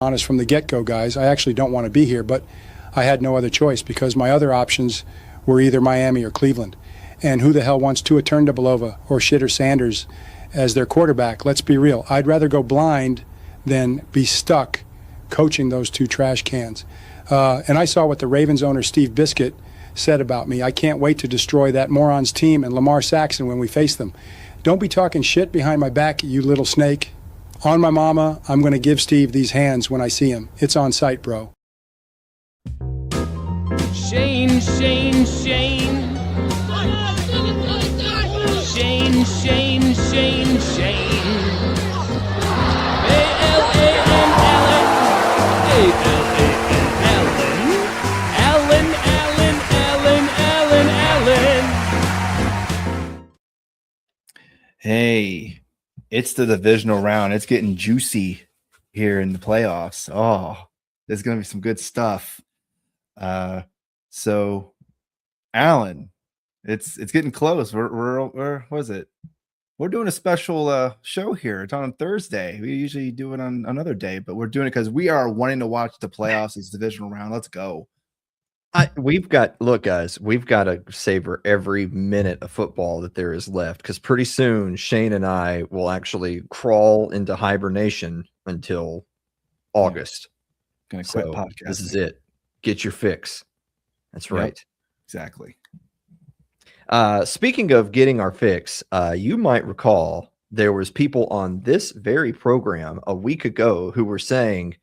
honest from the get-go, guys. I actually don't want to be here, but I had no other choice because my other options were either Miami or Cleveland. And who the hell wants Tua Tagovailoa or Shitter Sanders as their quarterback? Let's be real. I'd rather go blind than be stuck coaching those two trash cans. And I saw what the Ravens owner Steve Biscuit said about me. I can't wait to destroy that moron's team and Lamar Saxon when we face them. Don't be talking shit behind my back, you little snake. On my mama, I'm going to give Steve these hands when I see him. It's on site, bro. Shane. Shane, Shane. Allen. Hey, it's the divisional round. It's getting juicy here in the playoffs. Oh, there's going to be some good stuff. So, Alan, it's getting close. We're what is it? We're doing a special show here. It's on Thursday. We usually do it on another day, but we're doing it because we are wanting to watch the playoffs. It's divisional round. Let's go. Look, guys, we've got to savor every minute of football that there is left because pretty soon Shane and I will actually crawl into hibernation until August. Gonna quit podcasting. This is it. Get your fix. That's right. Yep, exactly. Speaking of getting our fix, you might recall there was people on this very program a week ago who were saying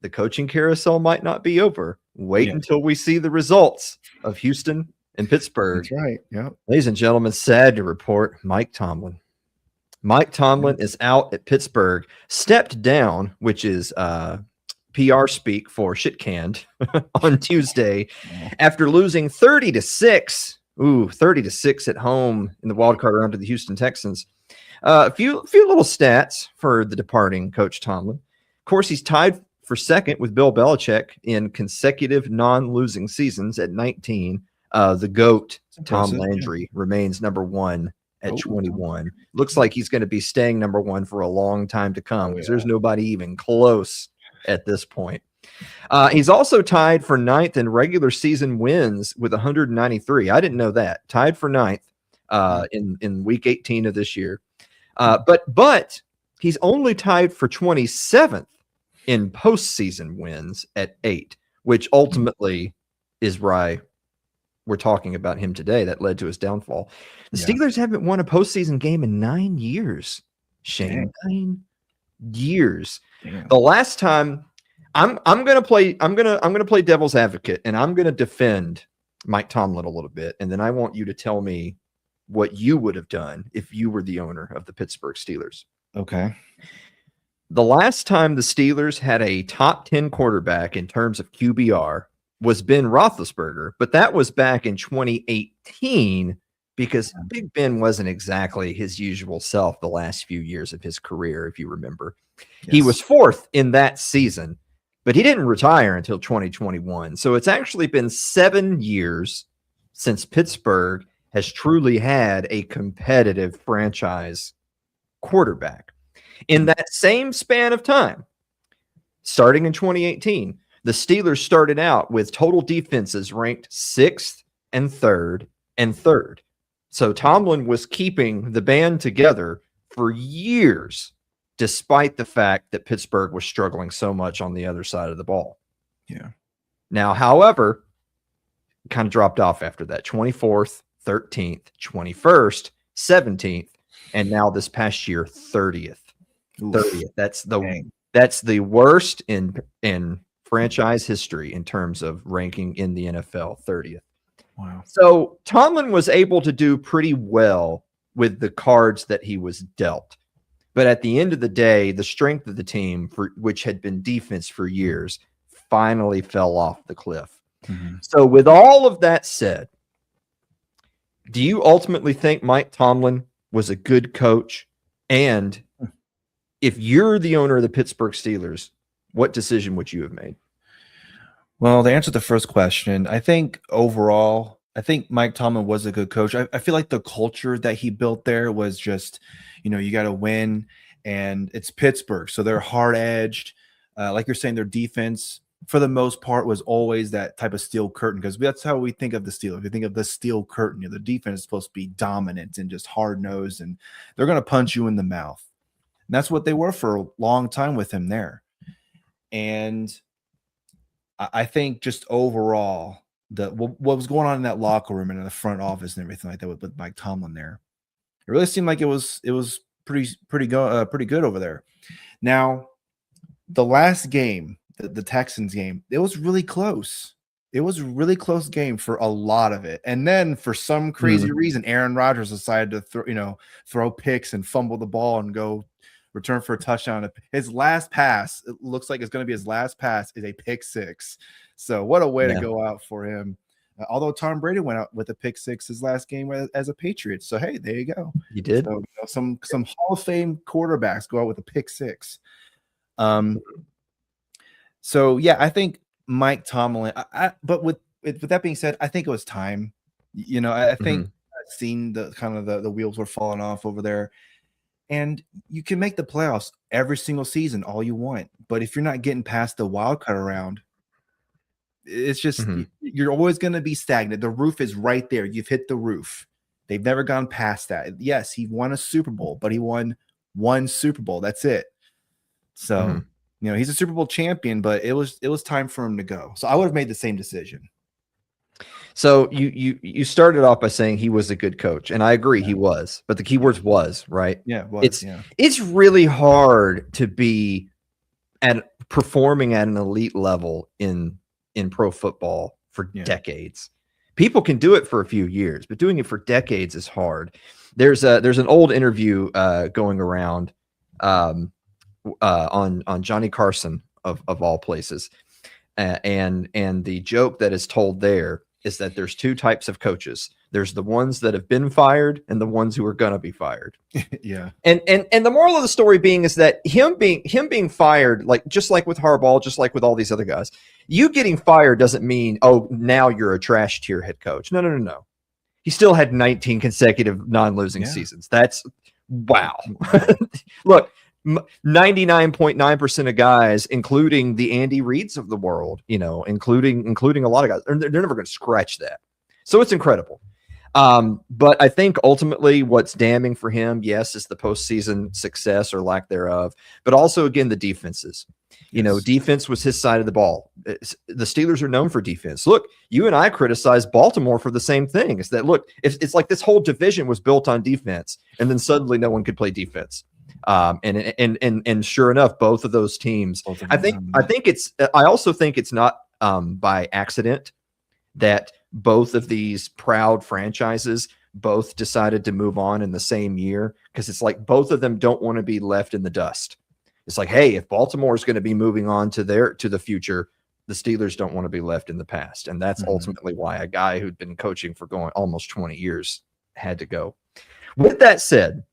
the coaching carousel might not be over. Wait until we see the results of Houston and Pittsburgh. That's right. Yeah. Ladies and gentlemen, sad to report, Mike Tomlin. Mike Tomlin is out at Pittsburgh, stepped down, which is PR speak for shit canned on Tuesday after losing 30-6. 30-6 at home in the wild card round to the Houston Texans. A few little stats for the departing Coach Tomlin. Of course, he's tied for second with Bill Belichick in consecutive non-losing seasons at 19. The GOAT, Tom Landry, remains number one at 21. Looks like he's going to be staying number one for a long time to come because there's nobody even close at this point. He's also tied for ninth in regular season wins with 193. I didn't know that. Tied for ninth in week 18 of this year. But he's only tied for 27th in postseason wins at 8, which ultimately is why we're talking about him today. That led to his downfall. The Steelers haven't won a postseason game in 9 years. Shane, 9 years. Damn. The last time I'm gonna play devil's advocate, and I'm gonna defend Mike Tomlin a little bit, and then I want you to tell me what you would have done if you were the owner of the Pittsburgh Steelers. Okay. The last time the Steelers had a top 10 quarterback in terms of QBR was Ben Roethlisberger, but that was back in 2018 because Big Ben wasn't exactly his usual self the last few years of his career, if you remember. Yes. He was fourth in that season, but he didn't retire until 2021. So it's actually been 7 years since Pittsburgh has truly had a competitive franchise quarterback. In that same span of time, starting in 2018, the Steelers started out with total defenses ranked 6th and 3rd and 3rd. So Tomlin was keeping the band together for years, despite the fact that Pittsburgh was struggling so much on the other side of the ball. Yeah. Now, however, kind of dropped off after that. 24th, 13th, 21st, 17th, and now this past year, 30th. 30th. That's the worst in franchise history in terms of ranking in the NFL. 30th. Wow. So Tomlin was able to do pretty well with the cards that he was dealt. But at the end of the day, the strength of the team, which had been defense for years, finally fell off the cliff. Mm-hmm. So with all of that said, do you ultimately think Mike Tomlin was a good coach? And if you're the owner of the Pittsburgh Steelers, what decision would you have made? Well, to answer the first question, I think overall, Mike Tomlin was a good coach. I feel like the culture that he built there was just, you got to win, and it's Pittsburgh, so they're hard-edged. Like you're saying, their defense, for the most part, was always that type of steel curtain, because that's how we think of the Steelers. We think of the steel curtain. The defense is supposed to be dominant and just hard-nosed, and they're going to punch you in the mouth. And that's what they were for a long time with him there. And I think just overall, what was going on in that locker room and in the front office and everything like that with Mike Tomlin there, it really seemed like it was pretty good over there. Now, the last game, the Texans game, it was really close. It was a really close game for a lot of it. And then for some crazy reason, Aaron Rodgers decided to throw picks and fumble the ball and go return for a touchdown. His last pass, it looks like it's going to be his last pass, is a pick six. So what a way to go out for him. Although Tom Brady went out with a pick six his last game as a Patriot. So, hey, there you go. He did. So, some Hall of Fame quarterbacks go out with a pick six. So yeah, I think Mike Tomlin. But with that being said, I think it was time. I think I've seen the kind of the wheels were falling off over there, and you can make the playoffs every single season all you want, but if you're not getting past the wild card round, it's just you're always going to be stagnant. The roof is right there. You've hit the roof. They've never gone past that. Yes, he won a Super Bowl, but he won one Super Bowl. That's it. So. He's a Super Bowl champion, but it was time for him to go. So I would have made the same decision. So you started off by saying he was a good coach, and I agree he was, but the key words was, right? Yeah, it was. It's really hard to be performing at an elite level in pro football for decades. People can do it for a few years, but doing it for decades is hard. There's an old interview going around on Johnny Carson of all places, and the joke that is told there is that there's two types of coaches. There's the ones that have been fired and the ones who are gonna be fired. Yeah. And the moral of the story being is that him being fired, just like with Harbaugh, just like with all these other guys, you getting fired doesn't mean, oh, now you're a trash tier head coach. No. He still had 19 consecutive non-losing seasons. That's wow. Look, 99.9% of guys, including the Andy Reids of the world, including a lot of guys, they're never going to scratch that. So it's incredible. But I think ultimately what's damning for him, yes, is the postseason success or lack thereof, but also, again, the defenses. Defense was his side of the ball. The Steelers are known for defense. Look, you and I criticized Baltimore for the same thing. Is that, look, it's like this whole division was built on defense, and then suddenly no one could play defense. And sure enough, both of those teams, I also think it's not by accident that both of these proud franchises both decided to move on in the same year, because it's like both of them don't want to be left in the dust. It's like, hey, if Baltimore is going to be moving on to the future, the Steelers don't want to be left in the past. And that's ultimately why a guy who'd been coaching for going almost 20 years had to go. With that said,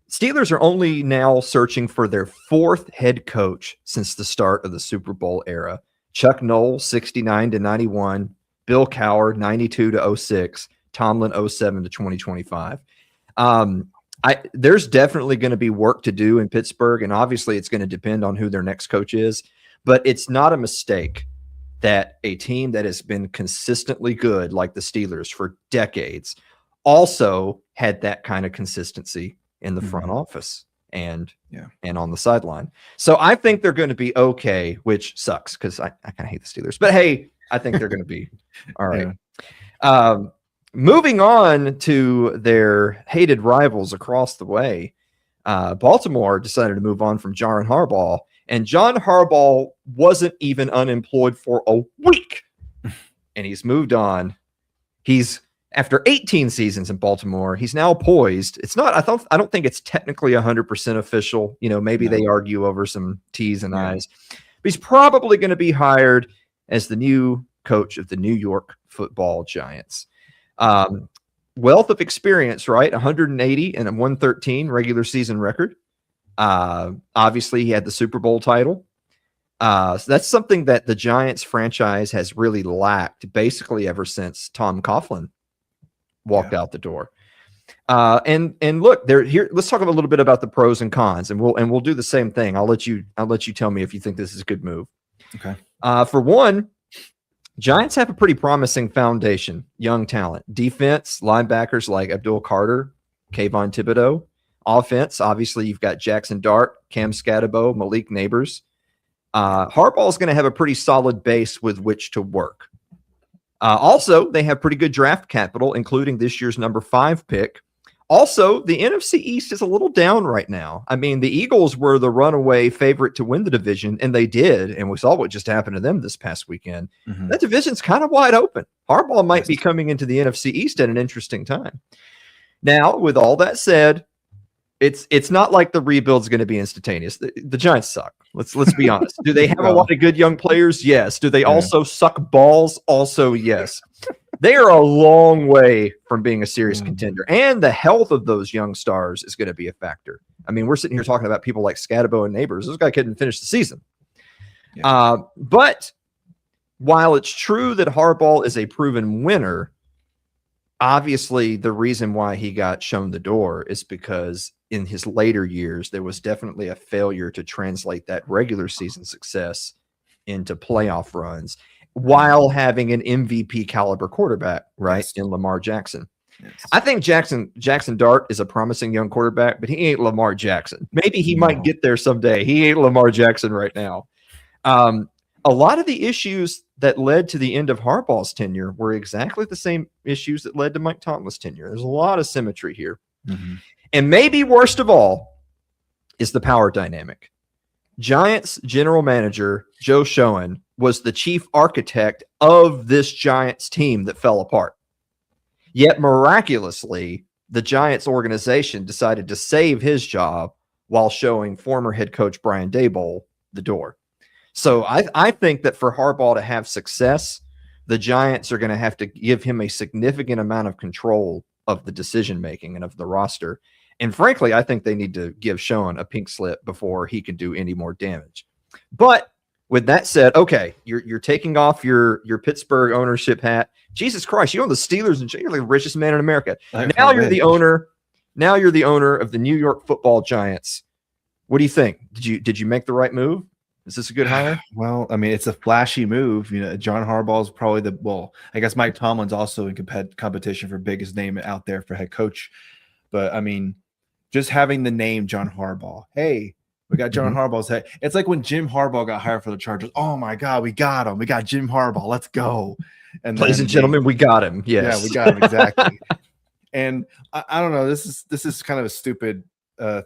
Steelers are only now searching for their fourth head coach since the start of the Super Bowl era. Chuck Noll, 69 to 91, Bill Cowher, 92 to 06, Tomlin, 07 to 2025. There's definitely going to be work to do in Pittsburgh, and obviously it's going to depend on who their next coach is, but it's not a mistake that a team that has been consistently good, like the Steelers for decades, also had that kind of consistency in the front office and on the sideline. So I think they're going to be okay, which sucks because I kind of hate the Steelers, but hey, I think they're going to be all right. Moving on to their hated rivals across the way, Baltimore decided to move on from John Harbaugh, and John Harbaugh wasn't even unemployed for a week, and he's moved on. After 18 seasons in Baltimore, he's now poised. It's not, I don't think it's technically 100% official. Maybe they argue over some T's and I's, but he's probably going to be hired as the new coach of the New York Football Giants. Wealth of experience, right? 180 and a 113 regular season record. Obviously he had the Super Bowl title. So that's something that the Giants franchise has really lacked basically ever since Tom Coughlin walked out the door. And look, there here. Let's talk a little bit about the pros and cons, and we'll do the same thing. I'll let you tell me if you think this is a good move. Okay. For one, Giants have a pretty promising foundation, young talent, defense, linebackers like Abdul Carter, Kayvon Thibodeau. Offense, obviously, you've got Jackson Dart, Cam Scatterbo, Malik Neighbors. Harbaugh is going to have a pretty solid base with which to work. Also, they have pretty good draft capital, including this year's number 5 pick. Also, the NFC East is a little down right now. I mean, the Eagles were the runaway favorite to win the division, and they did, and we saw what just happened to them this past weekend. Mm-hmm. That division's kind of wide open. Harbaugh might be coming into the NFC East at an interesting time. Now, with all that said, it's not like the rebuild's going to be instantaneous. The Giants suck. Let's be honest. Do they have a lot of good young players? Yes. Do they also suck balls? Also, yes. They are a long way from being a serious contender, and the health of those young stars is going to be a factor. I mean, we're sitting here talking about people like Scatterbo and Neighbors. Those guys couldn't finish the season. Yeah. But while it's true that Harbaugh is a proven winner, obviously the reason why he got shown the door is because in his later years, there was definitely a failure to translate that regular season success into playoff runs while having an MVP caliber quarterback, right, in Lamar Jackson. Yes. I think Jackson Dart is a promising young quarterback, but he ain't Lamar Jackson. Maybe he might get there someday. He ain't Lamar Jackson right now. A lot of the issues that led to the end of Harbaugh's tenure were exactly the same issues that led to Mike Tomlin's tenure. There's a lot of symmetry here. Mm-hmm. And maybe worst of all is the power dynamic. Giants general manager Joe Schoen was the chief architect of this Giants team that fell apart. Yet miraculously, the Giants organization decided to save his job while showing former head coach Brian Daboll the door. So I think that for Harbaugh to have success, the Giants are going to have to give him a significant amount of control of the decision-making and of the roster. And frankly, I think they need to give Schoen a pink slip before he can do any more damage. But with that said, okay, you're taking off your Pittsburgh ownership hat. Jesus Christ, you own the Steelers and you're like the richest man in America. Now you're the owner of the New York Football Giants. What do you think? Did you make the right move? Is this a good hire? Well, I mean, it's a flashy move. You know, John Harbaugh is probably I guess Mike Tomlin's also in competition for biggest name out there for head coach. But I mean, just having the name John Harbaugh. Hey, we got John Harbaugh's head. It's like when Jim Harbaugh got hired for the Chargers. Oh my God, we got him. We got Jim Harbaugh. Let's go. And ladies and gentlemen, we got him. Yes. Yeah, we got him exactly. And I don't know. This is kind of a stupid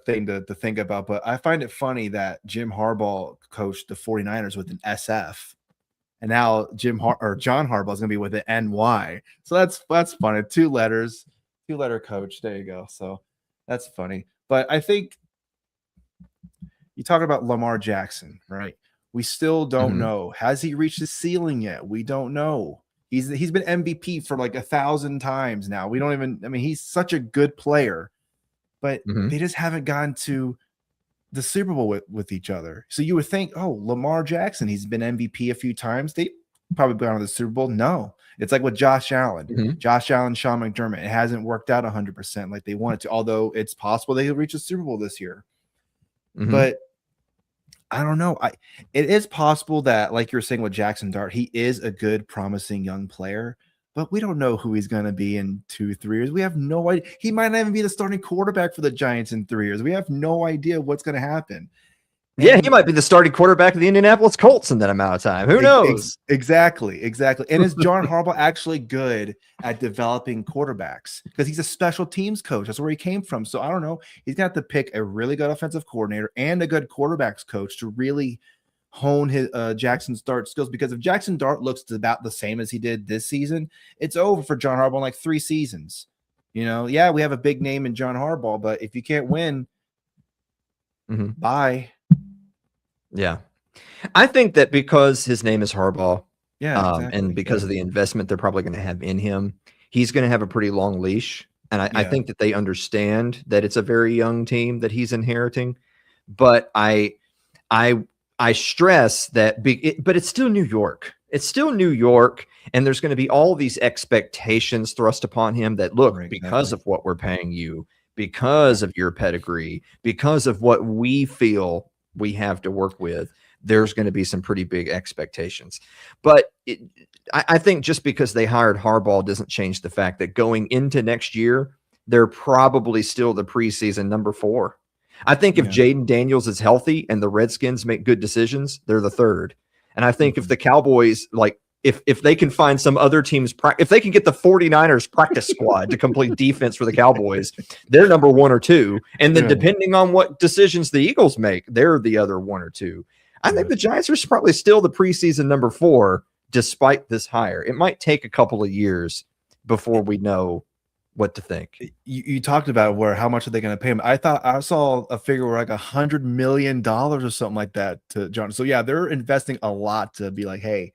thing to think about, but I find it funny that Jim Harbaugh coached the 49ers with an SF, and now John Harbaugh is going to be with an NY. So that's funny. 2 letters, 2-letter coach. There you go. So that's funny. But I think you talk about Lamar Jackson, right? We still don't know. Has he reached his ceiling yet? We don't know. He's been MVP for like 1,000 times now. We don't even. I mean, he's such a good player. But they just haven't gotten to the Super Bowl with each other. So you would think, oh, Lamar Jackson, he's been MVP a few times. They probably gone to the Super Bowl. No. It's like with Josh Allen. Josh Allen, Sean McDermott. It hasn't worked out 100% like they wanted to, although it's possible they could reach the Super Bowl this year. But I don't know. It is possible that, like you're saying with Jackson Dart, he is a good, promising young player. But we don't know who he's going to be in 2-3 years. We have no idea. He might not even be the starting quarterback for the Giants in 3 years. We have no idea what's going to happen. Yeah, he might be the starting quarterback of the Indianapolis Colts in that amount of time. Who knows? Exactly. And is John Harbaugh actually good at developing quarterbacks? Because he's a special teams coach. That's where he came from. So I don't know. He's got to pick a really good offensive coordinator and a good quarterbacks coach to really hone his Jackson Dart skills, because if Jackson Dart looks about the same as he did this season, it's over for John Harbaugh in like 3 seasons. You know, yeah, we have a big name in John Harbaugh, but if you can't win, bye. Yeah. I think that because his name is Harbaugh, exactly. And because of the investment they're probably going to have in him, he's going to have a pretty long leash. And I think that they understand that it's a very young team that he's inheriting. But I stress that, but it's still New York. it's still New York, and there's going to be all these expectations thrust upon him that, look, Right, because exactly. of what we're paying you, because of your pedigree, because of what we feel we have to work with, there's going to be some pretty big expectations. But I think just because they hired Harbaugh doesn't change the fact that going into next year, they're probably still the preseason number 4. I think if Yeah. Jaden Daniels is healthy and the Redskins make good decisions, they're the 3rd. And I think if Mhm. the Cowboys, like, if they can find some other team's if they can get the 49ers practice squad to complete defense for the Cowboys, they're number 1 or 2. And then Yeah. depending on what decisions the Eagles make, they're the other 1 or 2. I think the Giants are probably still the preseason number 4, despite this hire. It might take a couple of years before we know what to think. You talked about how much are they going to pay him? I thought I saw a figure where like $100 million or something like that to John. So yeah, they're investing a lot to be like, hey,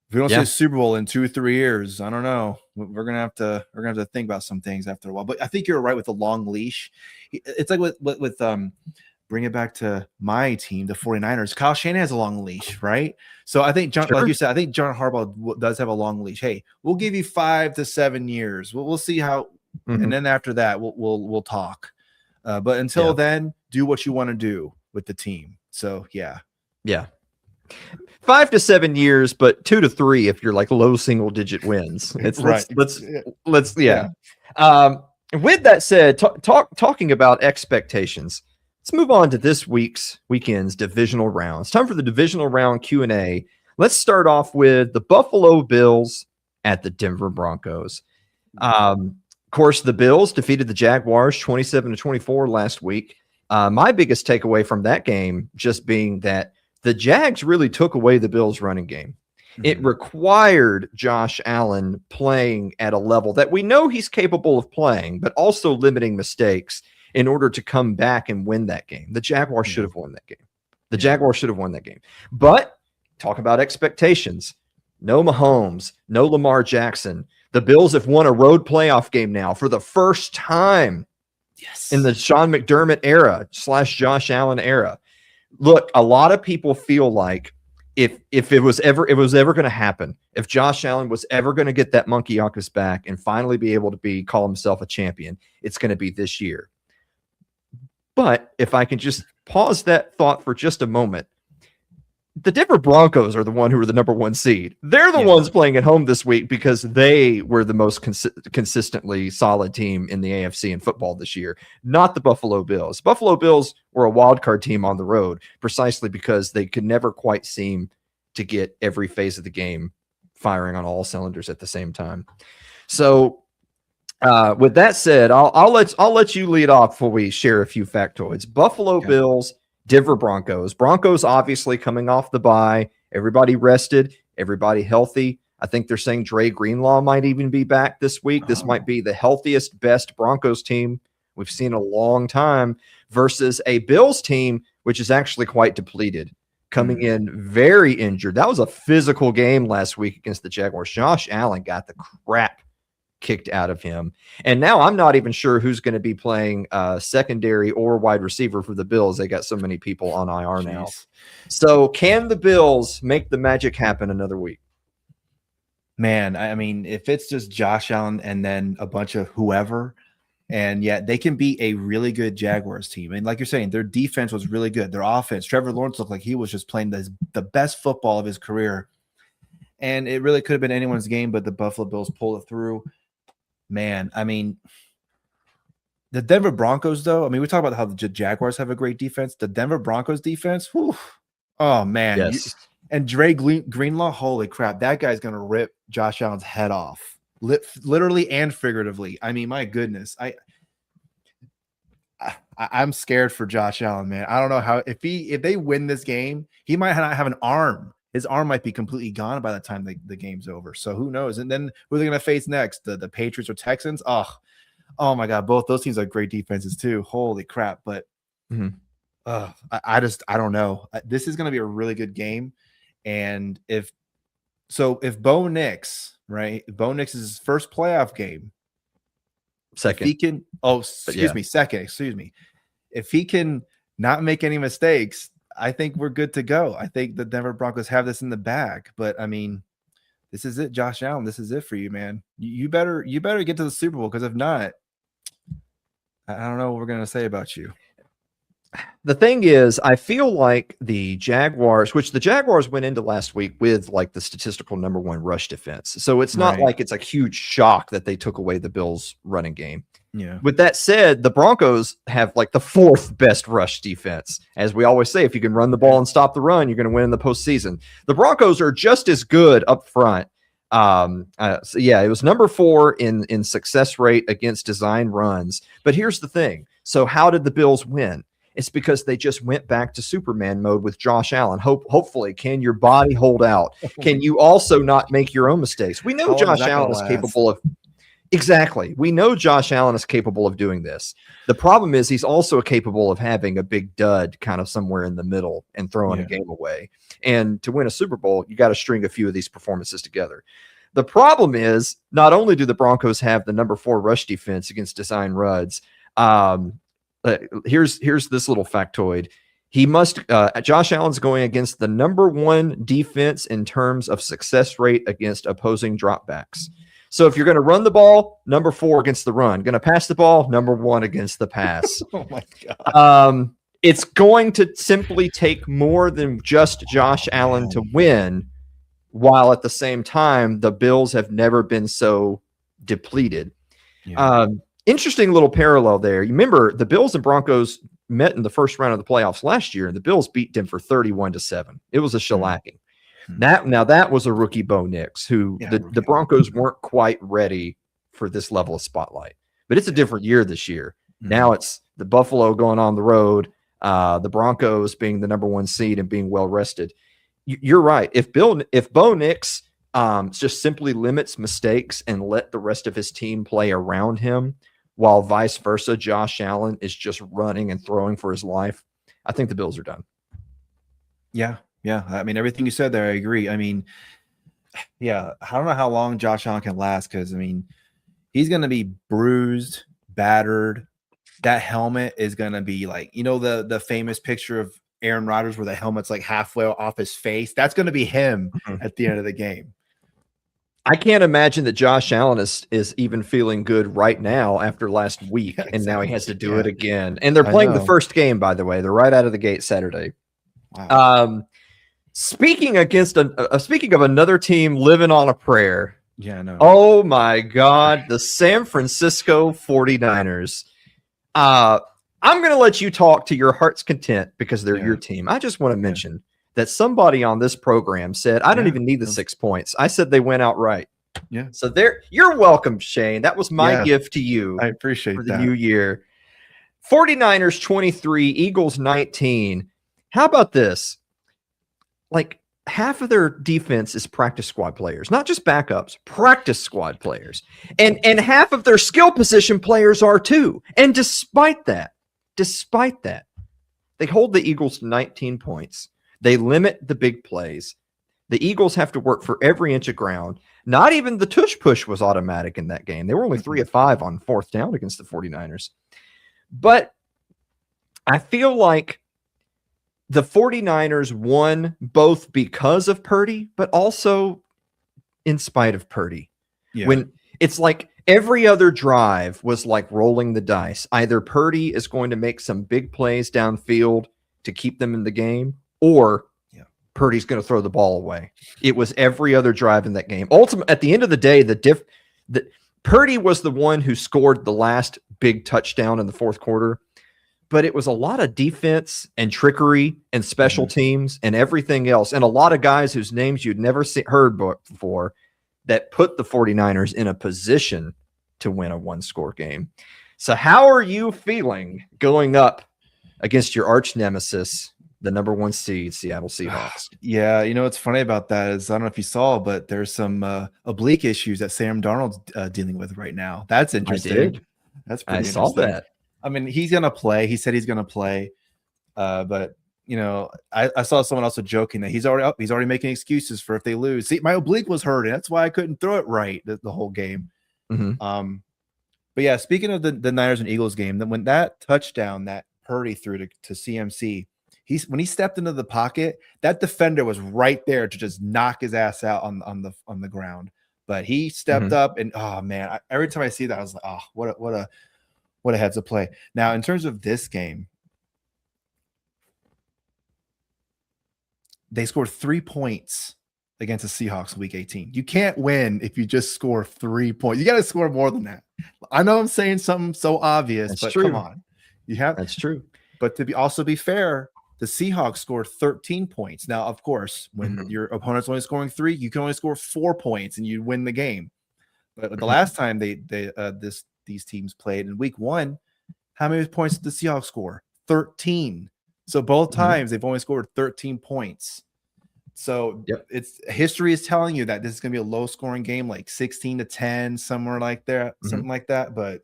if we don't see Yeah. a Super Bowl in 2-3 years, I don't know. We're gonna have to think about some things after a while. But I think you're right with the long leash. It's like with bring it back to my team, the 49ers. Kyle Shanahan has a long leash, right? So I think like Sure. you said, I think John Harbaugh does have a long leash. Hey, we'll give you 5 to 7 years. We'll see how, Mhm. and then after that, we'll talk. But until Yeah. then, do what you want to do with the team. So yeah. Yeah. 5 to 7 years, but 2 to 3 if you're like low single digit wins. It's Right. let's yeah. With that said, talking about expectations, let's move on to this weekend's divisional round. It's time for the divisional round Q&A. Let's start off with the Buffalo Bills at the Denver Broncos. Of course, the Bills defeated the Jaguars 27-24 last week. My biggest takeaway from that game just being that the Jags really took away the Bills' running game. It required Josh Allen playing at a level that we know he's capable of playing, but also limiting mistakes in order to come back and win that game. The Jaguars should have won that game. The Jaguars should have won that game. But talk about expectations. No Mahomes, no Lamar Jackson. The Bills have won a road playoff game now for the first time in the Sean McDermott era / Josh Allen era. Look, a lot of people feel like if it was ever going to happen, if Josh Allen was ever going to get that monkey off his back and finally be able to call himself a champion, it's going to be this year. But if I can just pause that thought for just a moment, the Denver Broncos are the one who are the number 1 seed. They're the ones playing at home this week because they were the most consistently solid team in the AFC in football this year, not the Buffalo Bills. Buffalo Bills were a wild card team on the road precisely because they could never quite seem to get every phase of the game firing on all cylinders at the same time. So with that said, I'll let you lead off before we share a few factoids. Buffalo Bills, Denver Broncos. Broncos obviously coming off the bye. Everybody rested. Everybody healthy. I think they're saying Dre Greenlaw might even be back this week. This might be the healthiest, best Broncos team we've seen in a long time versus a Bills team, which is actually quite depleted, coming in very injured. That was a physical game last week against the Jaguars. Josh Allen got the crap kicked out of him. And now I'm not even sure who's going to be playing secondary or wide receiver for the Bills. They got so many people on IR now. So can the Bills make the magic happen another week? Man, I mean, if it's just Josh Allen and then a bunch of whoever, and yet they can be a really good Jaguars team. And like you're saying, their defense was really good. Their offense, Trevor Lawrence looked like he was just playing the best football of his career. And it really could have been anyone's game, but the Buffalo Bills pulled it through. Man, I mean, the Denver Broncos, though, I mean, we talk about how the Jaguars have a great defense. The Denver Broncos defense, whew, oh, man. Yes. And Dre Greenlaw, holy crap, that guy's going to rip Josh Allen's head off, literally and figuratively. I mean, my goodness. I'm scared for Josh Allen, man. I don't know how if they win this game, he might not have an arm. His arm might be completely gone by the time the game's over. So who knows? And then who are they going to face next? The Patriots or Texans? Oh my God, both those teams are great defenses too. Holy crap! But I don't know. This is going to be a really good game. And if Bo Nix, right? Bo Nix is his first playoff game. Second. If he can, second. Excuse me. If he can not make any mistakes, I think we're good to go. I think the Denver Broncos have this in the bag. But I mean, this is it, Josh Allen. This is it for you, man. You better get to the Super Bowl, because if not, I don't know what we're gonna say about you. The thing is, I feel like the Jaguars, which the Jaguars went into last week with like the statistical #1 rush defense. So it's not like it's a huge shock that they took away the Bills' running game. Yeah. With that said, the Broncos have like the 4th best rush defense. As we always say, if you can run the ball and stop the run, you're going to win in the postseason. The Broncos are just as good up front. So yeah, it was number 4 in success rate against design runs. But here's the thing. So how did the Bills win? It's because they just went back to Superman mode with Josh Allen. Hopefully, can your body hold out? Can you also not make your own mistakes? We know Josh Allen is capable of. Exactly. We know Josh Allen is capable of doing this. The problem is he's also capable of having a big dud kind of somewhere in the middle and throwing a game away. And to win a Super Bowl, you got to string a few of these performances together. The problem is not only do the Broncos have the number 4 rush defense against design runs, here's this little factoid. Josh Allen's going against the number 1 defense in terms of success rate against opposing dropbacks. So if you're going to run the ball, number 4 against the run. Going to pass the ball, number 1 against the pass. Oh my God. It's going to simply take more than just Josh Allen to win, while at the same time, the Bills have never been so depleted. Yeah. Interesting little parallel there. You remember the Bills and Broncos met in the first round of the playoffs last year, and the Bills beat Denver 31-7. It was a shellacking. That was a rookie Bo Nix, who the Broncos weren't quite ready for this level of spotlight. But it's a different year this year. Now it's the Buffalo going on the road, the Broncos being the number 1 seed and being well rested. You're right. If Bo Nix just simply limits mistakes and let the rest of his team play around him, while vice versa, Josh Allen is just running and throwing for his life, I think the Bills are done. Yeah. Yeah. I mean, everything you said there, I agree. I mean, yeah, I don't know how long Josh Allen can last, because, I mean, he's going to be bruised, battered. That helmet is going to be like, the famous picture of Aaron Rodgers where the helmet's like halfway off his face. That's going to be him at the end of the game. I can't imagine that Josh Allen is even feeling good right now after last week, and now he has to do it again. And they're playing the first game, by the way. They're right out of the gate Saturday. Wow. Speaking of another team living on a prayer. Yeah, I know. Oh my God, the San Francisco 49ers. I'm going to let you talk to your heart's content because they're your team. I just want to mention that somebody on this program said, I don't even need the 6 points. I said they went outright. Yeah. So you're welcome, Shane. That was my gift to you. I appreciate for the new year. 49ers 23, Eagles 19. How about this? Like half of their defense is practice squad players, not just backups, practice squad players. And half of their skill position players are too. And despite that, they hold the Eagles to 19 points. They limit the big plays. The Eagles have to work for every inch of ground. Not even the tush push was automatic in that game. They were only 3 of 5 on 4th down against the 49ers. But I feel like the 49ers won both because of Purdy, but also in spite of Purdy. Yeah. When it's like every other drive was like rolling the dice. Either Purdy is going to make some big plays downfield to keep them in the game, or Purdy's going to throw the ball away. It was every other drive in that game. Ultimately, at the end of the day, Purdy was the one who scored the last big touchdown in the 4th quarter. But it was a lot of defense and trickery and special teams and everything else. And a lot of guys whose names you'd never heard before that put the 49ers in a position to win a 1-score game. So how are you feeling going up against your arch nemesis, the number 1 seed, Seattle Seahawks? Yeah, what's funny about that is, I don't know if you saw, but there's some oblique issues that Sam Darnold's dealing with right now. That's interesting. I did. That's pretty interesting. I saw that. I mean, he's going to play. He said he's going to play. But, I saw someone also joking that he's already up. He's already making excuses for if they lose. See, my oblique was hurting. That's why I couldn't throw it right the whole game. But yeah, speaking of the Niners and Eagles game, then when that touchdown that Purdy threw to CMC, when he stepped into the pocket, that defender was right there to just knock his ass out on the ground. But he stepped up, and oh man, every time I see that, I was like, oh, what a heads up play. Now, in terms of this game, they scored 3 points against the Seahawks week 18. You can't win if you just score 3 points. You got to score more than that. I know I'm saying something so obvious, but come on. That's true. But to also be fair, the Seahawks scored 13 points. Now, of course, when your opponent's only scoring 3, you can only score 4 points and you win the game. But the last time these teams played in week 1, how many points did the Seahawks score? 13. So both times they've only scored 13 points. So history is telling you that this is going to be a low scoring game, like 16-10, somewhere like that, something like that. But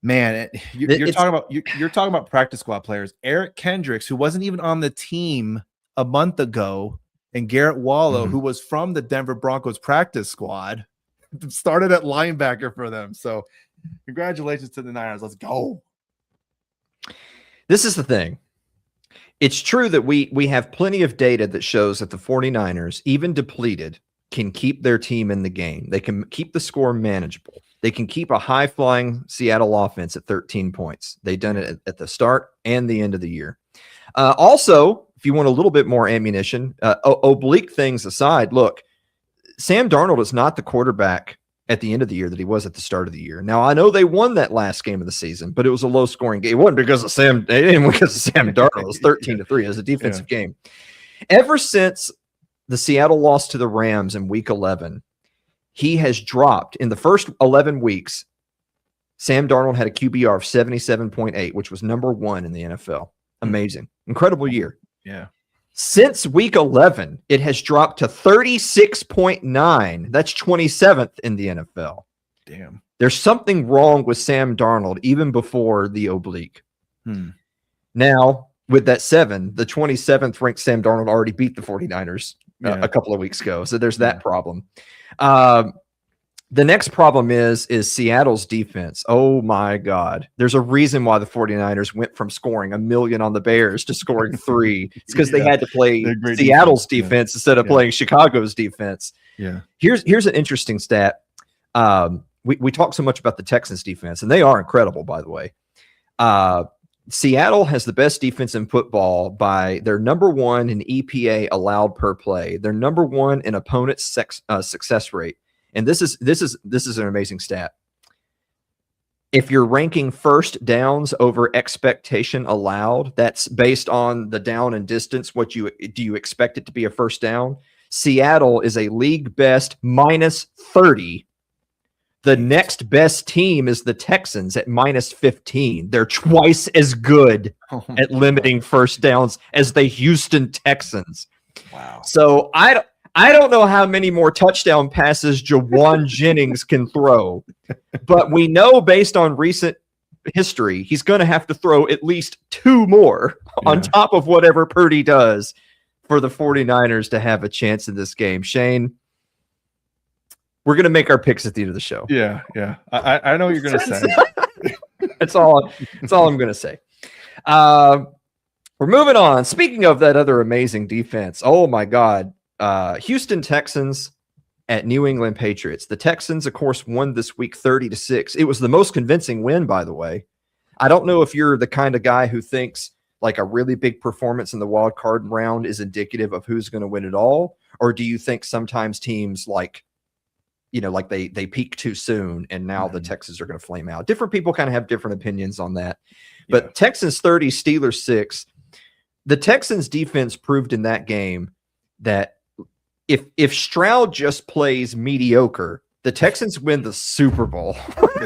man, you're talking about practice squad players. Eric Kendricks, who wasn't even on the team a month ago, and Garrett Wallow, who was from the Denver Broncos practice squad, started at linebacker for them. So congratulations to the Niners. Let's go. This is the thing. It's true that we have plenty of data that shows that the 49ers, even depleted, can keep their team in the game. They can keep the score manageable. They can keep a high-flying Seattle offense at 13 points. They've done it at the start and the end of the year. Also, if you want a little bit more ammunition, oblique things aside, look, Sam Darnold is not the quarterback at the end of the year that he was at the start of the year. Now, I know they won that last game of the season, but it was a low-scoring game. It wasn't because of Sam. It didn't because of Sam Darnold. It was 13-3. It was a defensive game. Ever since the Seattle loss to the Rams in Week 11, he has dropped in the first 11 weeks. Sam Darnold had a QBR of 77.8, which was number 1 in the NFL. Amazing, incredible year. Yeah. Since week 11, it has dropped to 36.9. That's 27th in the NFL. Damn. There's something wrong with Sam Darnold even before the oblique. Now, with that 7, the 27th ranked Sam Darnold already beat the 49ers a couple of weeks ago. So there's that problem. The next problem is Seattle's defense. Oh, my God. There's a reason why the 49ers went from scoring 1 million on the Bears to scoring 3. It's because they had to play Seattle's defense instead of playing Chicago's defense. Yeah. Here's an interesting stat. We talk so much about the Texans defense, and they are incredible, by the way. Seattle has the best defense in football by their number 1 in EPA allowed per play. They're number 1 in opponent success rate. And this is an amazing stat. If you're ranking first downs over expectation allowed, that's based on the down and distance. Do you expect it to be a first down? Seattle is a league best -30. The next best team is the Texans at -15. They're twice as good at limiting first downs as the Houston Texans. Wow. So I don't know how many more touchdown passes Jawan Jennings can throw, but we know based on recent history, he's going to have to throw at least 2 more on top of whatever Purdy does for the 49ers to have a chance in this game. Shane, we're going to make our picks at the end of the show. Yeah. I know what you're going to say. That's all I'm going to say. We're moving on. Speaking of that other amazing defense, oh my God. Houston Texans at New England Patriots. The Texans, of course, won this week 30-6. It was the most convincing win, by the way. I don't know if you're the kind of guy who thinks like a really big performance in the wild card round is indicative of who's going to win it all, or do you think sometimes teams like they peak too soon and now the Texans are going to flame out? Different people kind of have different opinions on that. But Texans 30, Steelers 6. The Texans defense proved in that game that if Stroud just plays mediocre, the Texans win the Super Bowl.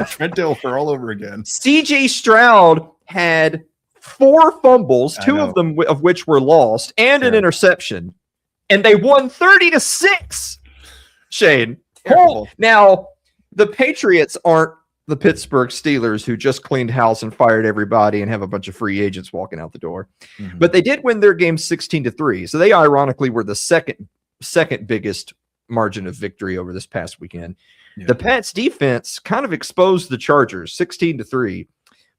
Trent Dilfer all over again. CJ Stroud had 4 fumbles, 2 of them of which were lost, and an interception, and they won 30-6. Shane, now the Patriots aren't the Pittsburgh Steelers who just cleaned house and fired everybody and have a bunch of free agents walking out the door, but they did win their game 16-3. So they ironically were the second biggest margin of victory over this past weekend. The Pats defense kind of exposed the Chargers 16-3,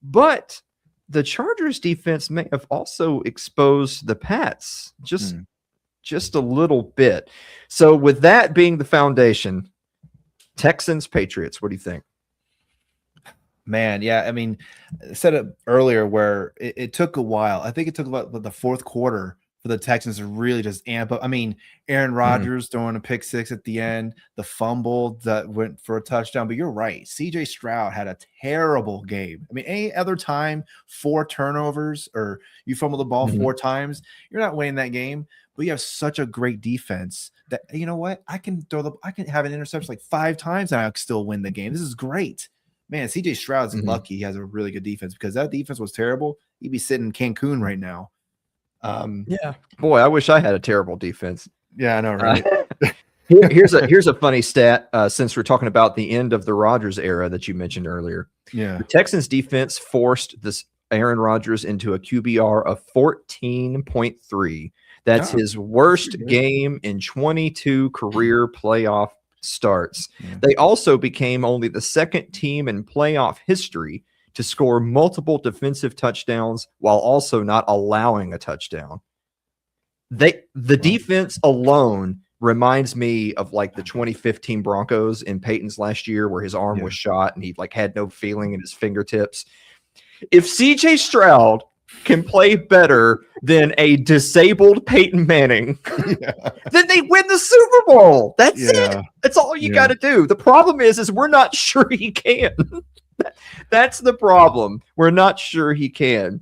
but the Chargers defense may have also exposed the Pats just a little bit. So with that being the foundation, Texans, Patriots, what do you think? Man, yeah. I mean, I said it earlier where it took a while. I think it took about the fourth quarter for the Texans to really just amp up. I mean, Aaron Rodgers throwing a pick six at the end, the fumble that went for a touchdown. But you're right. CJ Stroud had a terrible game. I mean, any other time, 4 turnovers or you fumble the ball 4 times, you're not winning that game. But you have such a great defense that, you know what? I can have an interception like 5 times and I'll still win the game. This is great. Man, CJ Stroud's lucky he has a really good defense because that defense was terrible. He'd be sitting in Cancun right now. Yeah. Boy, I wish I had a terrible defense. Yeah, I know, right? Here's a funny stat since we're talking about the end of the Rodgers era that you mentioned earlier. Yeah. The Texans defense forced this Aaron Rodgers into a QBR of 14.3. That's his worst game in 22 career playoff starts. Yeah. They also became only the second team in playoff history to score multiple defensive touchdowns while also not allowing a touchdown. The defense alone reminds me of like the 2015 Broncos in Peyton's last year where his arm was shot and he like had no feeling in his fingertips. If CJ Stroud can play better than a disabled Peyton Manning, then they win the Super Bowl. That's it. That's all you got to do. The problem is we're not sure he can. That's the problem. We're not sure he can.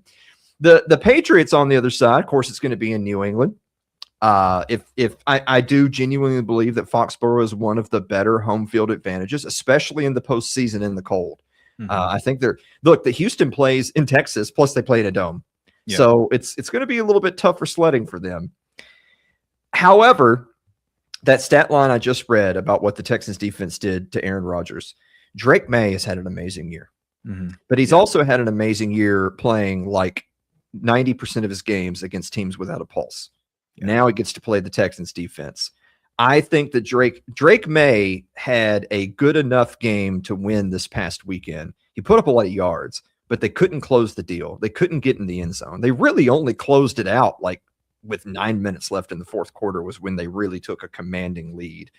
The Patriots on the other side, of course, it's going to be in New England. If I do genuinely believe that Foxborough is one of the better home field advantages, especially in the postseason in the cold. I think the Houston plays in Texas, plus they play in a dome. Yeah. So it's going to be a little bit tougher sledding for them. However, that stat line I just read about what the Texans defense did to Aaron Rodgers, Drake May has had an amazing year, but he's also had an amazing year playing like 90% of his games against teams without a pulse. Yeah. Now he gets to play the Texans defense. I think that Drake May had a good enough game to win this past weekend. He put up a lot of yards, but they couldn't close the deal. They couldn't get in the end zone. They really only closed it out like with 9 minutes left in the fourth quarter was when they really took a commanding lead.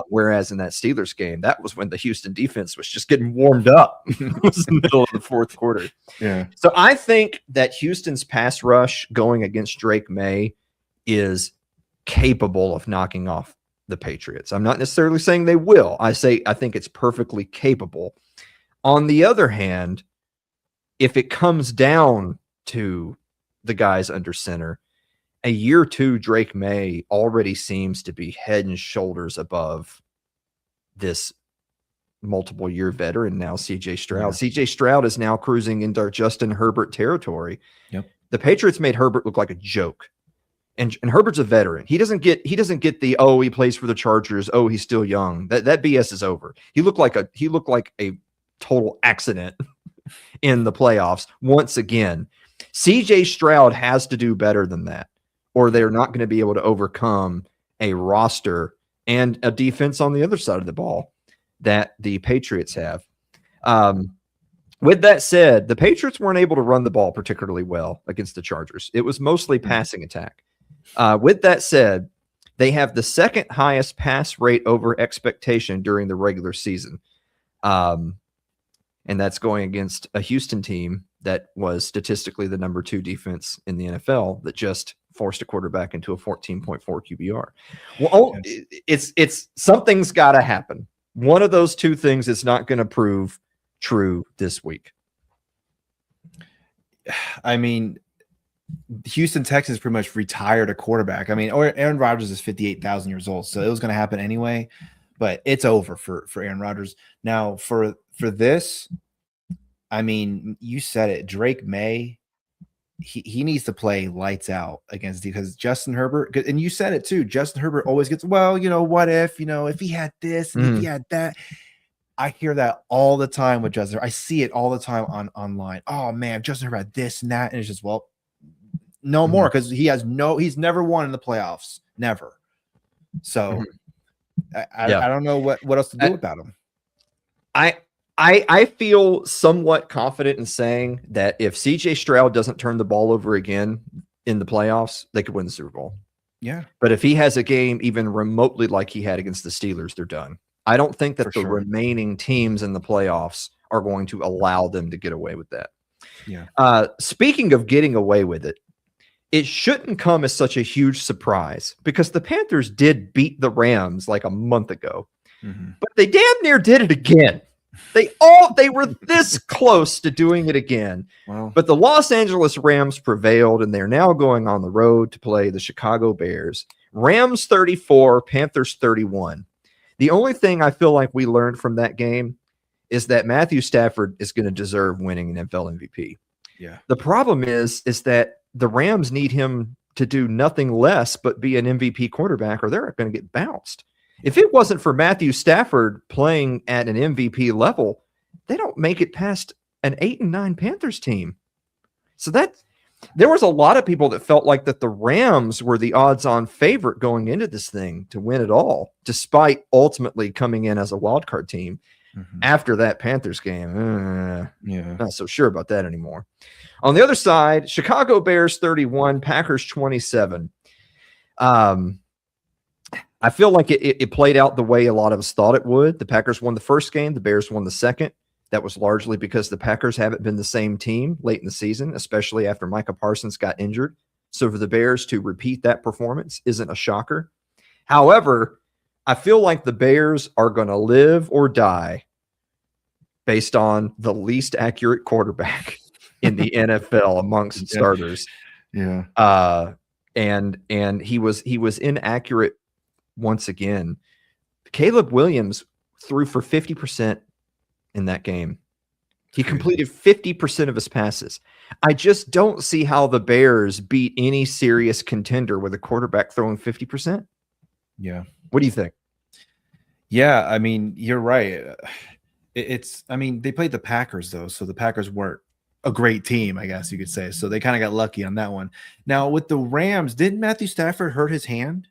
Whereas in that Steelers game, that was when the Houston defense was just getting warmed up. It was the middle of the fourth quarter. Yeah. So I think that Houston's pass rush going against Drake May is capable of knocking off the Patriots. I'm not necessarily saying they will. I think it's perfectly capable. On the other hand, if it comes down to the guys under center, a year 2 Drake May already seems to be head and shoulders above this multiple year veteran now, CJ Stroud. Yeah. CJ Stroud is now cruising into Justin Herbert territory. Yep. The Patriots made Herbert look like a joke. And Herbert's a veteran. He doesn't get the he plays for the Chargers. Oh, he's still young. That BS is over. He looked like a total accident in the playoffs once again. CJ Stroud has to do better than that, or they're not going to be able to overcome a roster and a defense on the other side of the ball that the Patriots have. With that said, the Patriots weren't able to run the ball particularly well against the Chargers. It was mostly passing attack. With that said, they have the second highest pass rate over expectation during the regular season. And that's going against a Houston team that was statistically the number 2 defense in the NFL that just forced a quarterback into a 14.4 QBR. Well, it's something's got to happen. One of those two things is not going to prove true this week. I mean, Houston Texans pretty much retired a quarterback. I mean, Aaron Rodgers is 58,000 years old, so it was going to happen anyway. But it's over for Aaron Rodgers. Now, for this, I mean, you said it. Drake May, he needs to play lights out against, because Justin Herbert, and you said it too, Justin Herbert always gets, well, what if he had this and if he had that. I hear that all the time with Justin. I see it all the time online. Oh man, Justin Herbert had this and that, and it's just, well, no more, because he's never won in the playoffs, never. So I don't know what else to do about him. I feel somewhat confident in saying that if CJ Stroud doesn't turn the ball over again in the playoffs, they could win the Super Bowl. Yeah. But if he has a game even remotely like he had against the Steelers, they're done. I don't think that For the sure. remaining teams in the playoffs are going to allow them to get away with that. Yeah. Speaking of getting away with it, it shouldn't come as such a huge surprise because the Panthers did beat the Rams like a month ago, but they damn near did it again. They were this close to doing it again. Wow. But the Los Angeles Rams prevailed, and they're now going on the road to play the Chicago Bears. Rams 34, Panthers 31. The only thing I feel like we learned from that game is that Matthew Stafford is going to deserve winning an NFL MVP. Yeah. The problem is that the Rams need him to do nothing less but be an MVP quarterback, or they're going to get bounced. If it wasn't for Matthew Stafford playing at an MVP level, they don't make it past an 8-9 Panthers team. So there was a lot of people that felt like that the Rams were the odds-on favorite going into this thing to win it all, despite ultimately coming in as a wild card team. After that Panthers game, not so sure about that anymore. On the other side, Chicago Bears 31, Packers 27. I feel like it played out the way a lot of us thought it would. The Packers won the first game. The Bears won the second. That was largely because the Packers haven't been the same team late in the season, especially after Micah Parsons got injured. So for the Bears to repeat that performance isn't a shocker. However, I feel like the Bears are going to live or die based on the least accurate quarterback in the NFL amongst starters. Yeah. And he was inaccurate once again. Caleb Williams threw for 50% in that game. He completed 50% of his passes. I just don't see how the Bears beat any serious contender with a quarterback throwing 50%. Yeah. What do you think? Yeah, I mean, you're right. I mean, they played the Packers, though, so the Packers weren't a great team, I guess you could say. So they kind of got lucky on that one. Now, with the Rams, didn't Matthew Stafford hurt his hand?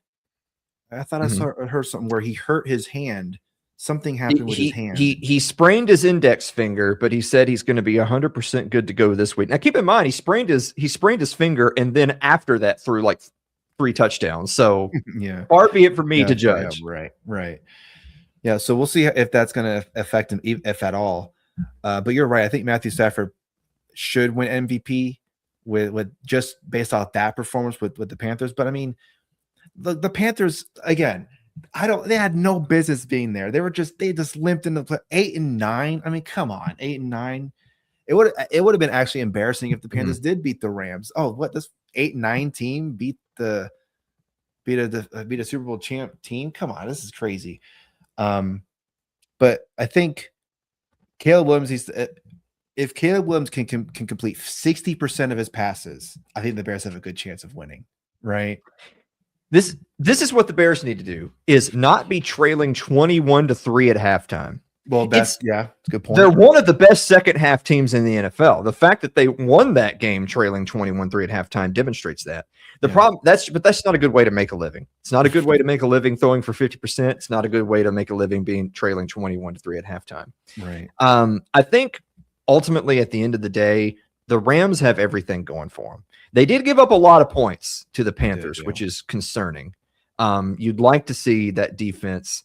I thought I heard something where he hurt his hand. Something happened with his hand. He sprained his index finger, but he said he's going to be 100% good to go this week. Now, keep in mind, he sprained his finger, and then after that threw like 3 touchdowns. So far be it for me to judge. Yeah, right. Yeah, so we'll see if that's going to affect him, if at all. But you're right. I think Matthew Stafford should win MVP with just based off that performance with the Panthers. But I mean, the Panthers again. They had no business being there. They just limped into 8-9. I mean, come on, 8-9. It would have been actually embarrassing if the Panthers did beat the Rams. Oh, what, this 8-9 team beat a Super Bowl champ team? Come on, this is crazy. But I think Caleb Williams, if Caleb Williams can complete 60% of his passes, I think the Bears have a good chance of winning. Right. This is what the Bears need to do: is not be trailing 21-3 at halftime. Well, that's a good point. They're one of the best second half teams in the NFL. The fact that they won that game trailing 21-3 at halftime demonstrates that. Problem that's not a good way to make a living. It's not a good way to make a living throwing for 50%. It's not a good way to make a living being trailing 21-3 at halftime. Right. I think ultimately at the end of the day, the Rams have everything going for them. They did give up a lot of points to the Panthers, which is concerning. You'd like to see that defense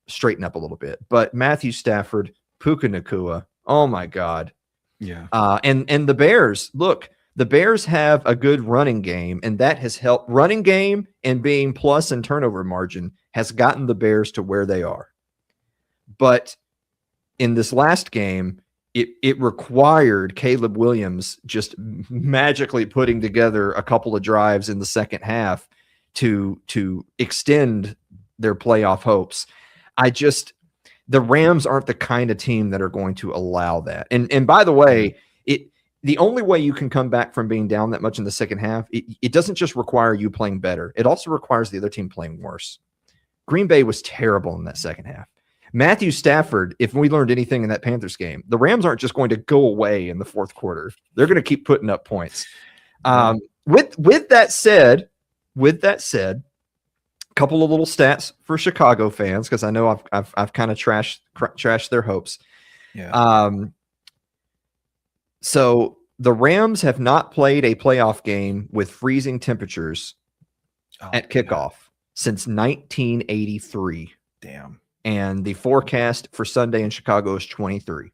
straighten up a little bit. But Matthew Stafford, Puka Nacua, oh my God. Yeah. And the Bears, look, the Bears have a good running game, and that has helped. Running game and being plus and turnover margin has gotten the Bears to where they are. But in this last game, it required Caleb Williams just magically putting together a couple of drives in the second half to extend their playoff hopes. The Rams aren't the kind of team that are going to allow that. And by the way, the only way you can come back from being down that much in the second half, it doesn't just require you playing better. It also requires the other team playing worse. Green Bay was terrible in that second half. Matthew Stafford, if we learned anything in that Panthers game, the Rams aren't just going to go away in the fourth quarter. They're going to keep putting up points. With that said, a couple of little stats for Chicago fans, because I know I've kind of trashed their hopes. Yeah. So the Rams have not played a playoff game with freezing temperatures at kickoff since 1983. Damn. And the forecast for Sunday in Chicago is 23.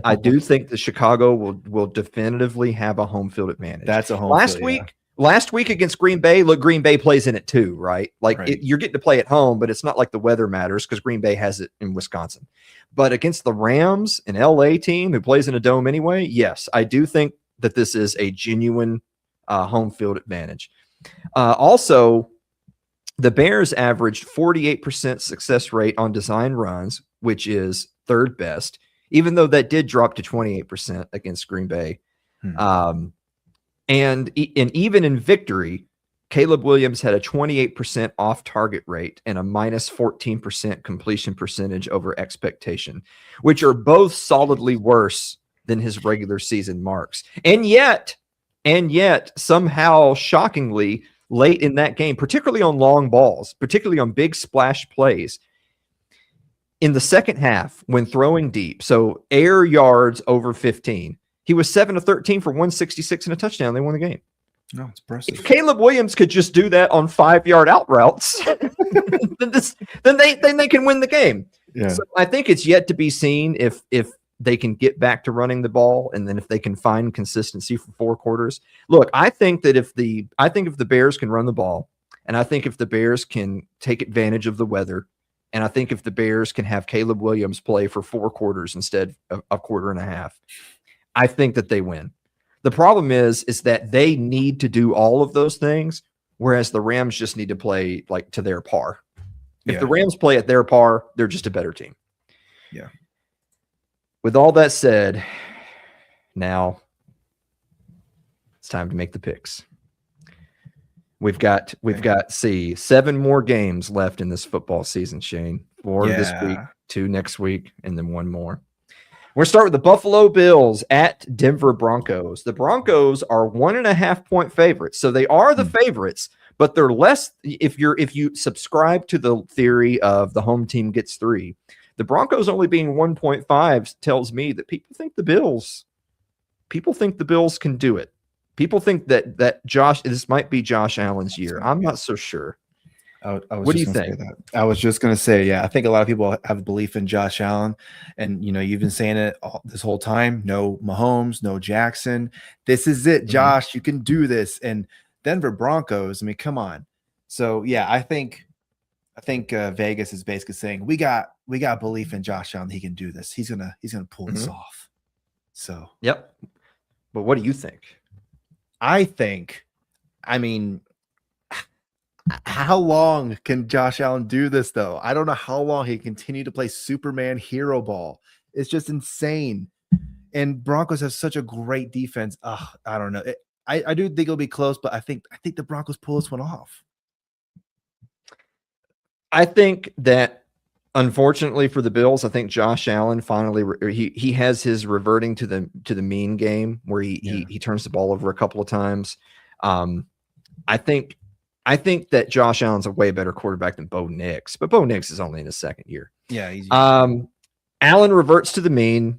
I do think that Chicago will definitively have a home field advantage. That's a home last field, week. Last week against Green Bay, look, Green Bay plays in it too, right? Like Right. you're getting to play at home, but it's not like the weather matters because Green Bay has it in Wisconsin. But against the Rams, an LA team who plays in a dome anyway, yes, I do think that this is a genuine home field advantage. Also, the Bears averaged 48% success rate on design runs, which is third best, even though that did drop to 28% against Green Bay. And even in victory, Caleb Williams had a 28% off-target rate and a minus 14% completion percentage over expectation, which are both solidly worse than his regular season marks. And yet, somehow, shockingly, late in that game, particularly on long balls, particularly on big splash plays, in the second half, when throwing deep, so air yards over 15, he was 7 of 13 for 166 and a touchdown. They won the game. No, it's impressive. If Caleb Williams could just do that on 5-yard out routes, then they can win the game. Yeah. So I think it's yet to be seen if they can get back to running the ball, and then if they can find consistency for 4 quarters. Look, I think if the Bears can run the ball, and I think if the Bears can take advantage of the weather, and I think if the Bears can have Caleb Williams play for 4 quarters instead of a quarter and a half, I think that they win. The problem is that they need to do all of those things, whereas the Rams just need to play like to their par. If the Rams play at their par, they're just a better team. Yeah. With all that said, now it's time to make the picks. We've got 7 more games left in this football season, Shane. 4 this week, 2 next week, and then 1 more. We're going to start with the Buffalo Bills at Denver Broncos. The Broncos are 1.5-point favorites. So they are the favorites, but they're less. If you subscribe to the theory of the home team gets 3, the Broncos only being 1.5 tells me that people think the Bills can do it. People think that this might be Josh Allen's year. I'm not so sure. What do you think? I was just going to say, yeah, I think a lot of people have belief in Josh Allen, and you've been saying it this whole time. No Mahomes, no Jackson. This is it, Josh. You can do this. And Denver Broncos. I mean, come on. So yeah, I think Vegas is basically saying we got belief in Josh Allen. He can do this. He's gonna pull this off. So yep. But what do you think? I mean, how long can Josh Allen do this, though? I don't know how long he can continue to play Superman hero ball. It's just insane. And Broncos have such a great defense. I don't know. I do think it'll be close, but I think the Broncos pull this one off. I think that, unfortunately for the Bills, I think Josh Allen finally he has his reverting to the mean game where he turns the ball over a couple of times. I think that Josh Allen's a way better quarterback than Bo Nix, but Bo Nix is only in his second year. Yeah. Allen reverts to the mean.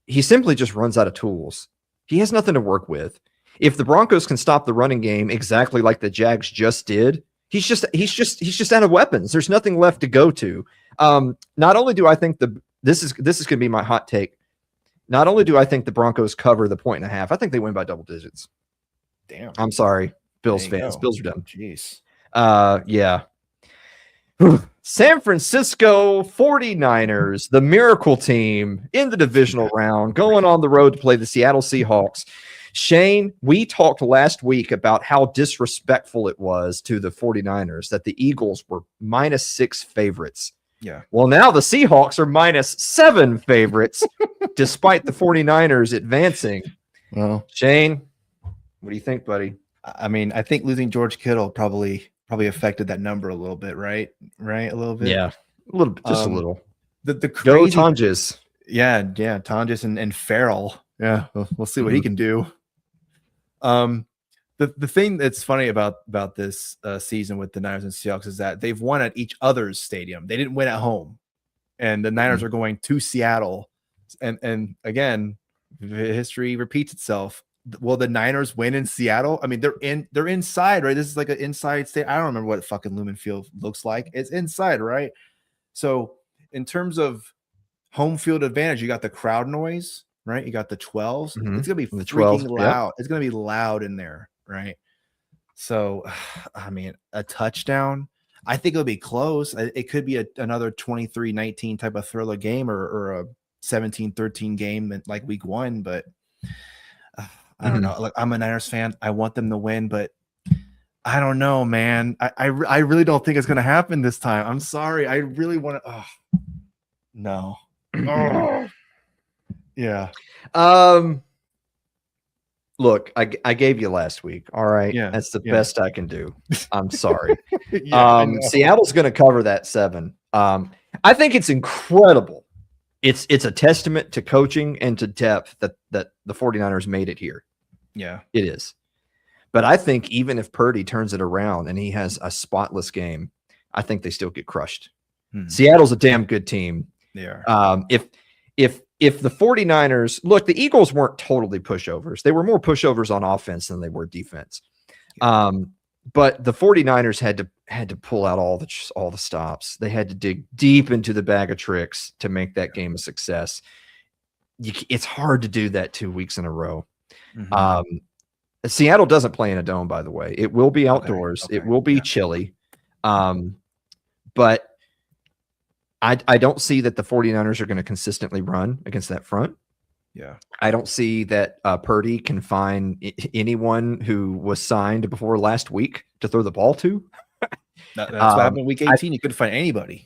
He simply just runs out of tools. He has nothing to work with. If the Broncos can stop the running game exactly like the Jags just did, he's just out of weapons. There's nothing left to go to. Not only do I think this is going to be my hot take. Not only do I think the Broncos cover the 1.5, I think they win by double digits. Damn. I'm sorry, Bills fans. Bills are done. Jeez. Yeah. San Francisco 49ers, the miracle team in the divisional round, going on the road to play the Seattle Seahawks. Shane, we talked last week about how disrespectful it was to the 49ers that the Eagles were -6 favorites. Yeah. Well, now the Seahawks are -7 favorites, despite the 49ers advancing. Well, Shane, what do you think, buddy? I mean, I think losing George Kittle probably affected that number a little bit, right? A little bit. Yeah, a little bit, just a little. The Go crazy, Tonjes. Yeah, Tonjes and Farrell. Yeah, we'll see what he can do. The thing that's funny about this season with the Niners and Seahawks is that they've won at each other's stadium. They didn't win at home. and the Niners are going to Seattle. And again, history repeats itself. Will the Niners win in Seattle? I mean, they're inside, right? This is like an inside state. I don't remember what fucking Lumen Field looks like. It's inside, right? So in terms of home field advantage, you got the crowd noise, right? You got the 12s. It's gonna be The freaking 12s, loud. yep. It's gonna be loud in there, right? So, I mean, a touchdown. I think it'll be close. It could be another 23-19 type of thriller game or a 17-13 game like week 1, but I don't know. Like, I'm a Niners fan. I want them to win, but I don't know, man. I really don't think it's going to happen this time. I'm sorry. I really want to. Oh, no. Oh. Yeah. Look, I gave you last week. All right. Yeah. That's the best I can do. I'm sorry. Seattle's Seattle's going to cover that 7. I think it's incredible. It's a testament to coaching and to depth that the 49ers made it here. Yeah. It is. But I think even if Purdy turns it around and he has a spotless game, I think they still get crushed. Seattle's a damn good team. They are. If the 49ers, look, the Eagles weren't totally pushovers. They were more pushovers on offense than they were defense. But the 49ers had to pull out all the stops. They had to dig deep into the bag of tricks to make that game a success. It's hard to do that 2 weeks in a row. Seattle doesn't play in a dome, by the way. It will be outdoors. Okay. It will be chilly. But I don't see that the 49ers are going to consistently run against that front. Yeah. I don't see that Purdy can find anyone who was signed before last week to throw the ball to. That's what happened in week 18. You couldn't find anybody.